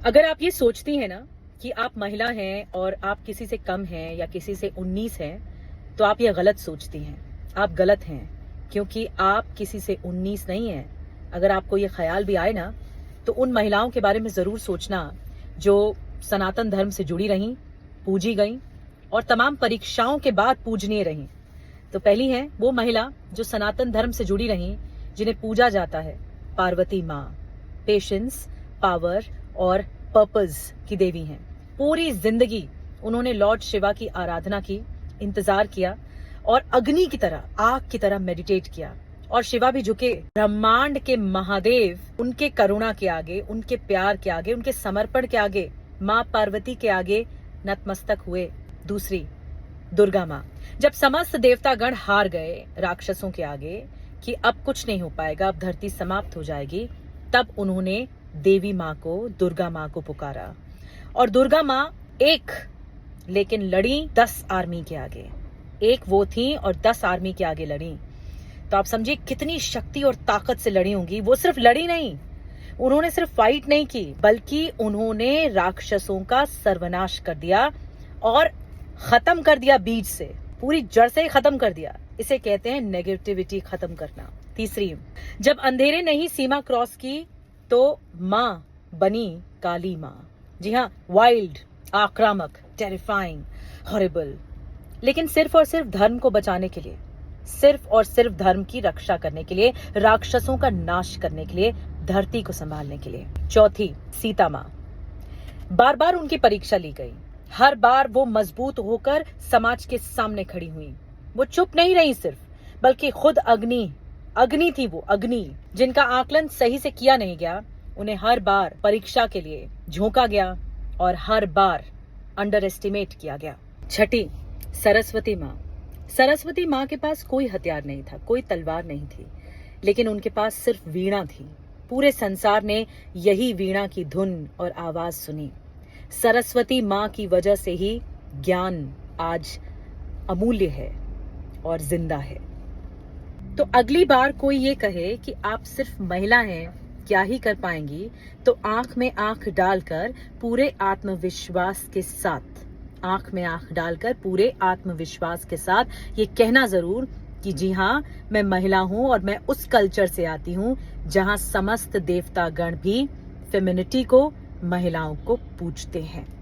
अगर आप ये सोचती हैं ना कि आप महिला हैं और आप किसी से कम हैं या किसी से 19 हैं, तो आप ये गलत सोचती हैं। आप गलत हैं, क्योंकि आप किसी से 19 नहीं हैं। अगर आपको ये ख्याल भी आए ना, तो उन महिलाओं के बारे में जरूर सोचना जो सनातन धर्म से जुड़ी रहीं, पूजी गईं और तमाम परीक्षाओं के बाद पूजनीय रहीं। तो पहली है वो महिला जो सनातन धर्म से जुड़ी रहीं, जिन्हें पूजा जाता है पार्वती माँ, पेशेंस, पावर और पर्पस की देवी हैं। पूरी जिंदगी उन्होंने लॉर्ड शिवा की आराधना की, इंतजार किया और अग्नि की तरह, आग की तरह मेडिटेट किया। और शिवा भी झुके। ब्रह्मांड के महादेव उनके करुणा के आगे, उनके प्यार के आगे, उनके समर्पण के आगे, माँ पार्वती के आगे नतमस्तक हुए। दूसरी दुर्गा माँ, जब समस्त देवतागण हार गए राक्षसों के आगे कि अब कुछ नहीं हो पाएगा, अब धरती समाप्त हो जाएगी, तब उन्होंने देवी माँ को, दुर्गा माँ को पुकारा। और दुर्गा माँ एक, लेकिन लड़ी 10 आर्मी के आगे। एक वो थी और 10 आर्मी के आगे लड़ी। तो आप समझिए कितनी शक्ति और ताकत से लड़ी होंगी। वो सिर्फ लड़ी नहीं, उन्होंने सिर्फ फाइट नहीं की, बल्कि उन्होंने राक्षसों का सर्वनाश कर दिया और खत्म कर दिया, बीज से, पूरी जड़ से ही खत्म कर दिया। इसे कहते हैं नेगेटिविटी खत्म करना। तीसरी, जब अंधेरे ने ही सीमा क्रॉस की तो माँ बनी काली माँ। जी हाँ, वाइल्ड, आक्रामक, टेरिफाइंग, हॉरिबल, लेकिन सिर्फ और सिर्फ धर्म को बचाने के लिए, सिर्फ और सिर्फ धर्म की रक्षा करने के लिए, राक्षसों का नाश करने के लिए, धरती को संभालने के लिए। चौथी, सीता माँ। बार बार उनकी परीक्षा ली गई। हर बार वो मजबूत होकर समाज के सामने खड़ी हुई। वो चुप नहीं रही सिर्फ, बल्कि खुद अग्नि थी। वो अग्नि जिनका आकलन सही से किया नहीं गया, उन्हें हर बार परीक्षा के लिए झोंका गया और हर बार अंडर एस्टिमेट किया गया। छठी, सरस्वती माँ। सरस्वती माँ के पास कोई हथियार नहीं था, कोई तलवार नहीं थी, लेकिन उनके पास सिर्फ वीणा थी। पूरे संसार ने यही वीणा की धुन और आवाज सुनी। सरस्वती माँ की वजह से ही ज्ञान आज अमूल्य है और जिंदा है। तो अगली बार कोई ये कहे कि आप सिर्फ महिला हैं, क्या ही कर पाएंगी, तो आंख में आंख डालकर पूरे आत्मविश्वास के साथ, आंख में आंख डालकर पूरे आत्मविश्वास के साथ ये कहना जरूर कि जी हाँ, मैं महिला हूं और मैं उस कल्चर से आती हूं जहां समस्त देवतागण भी फेमिनिटी को, महिलाओं को पूजते हैं।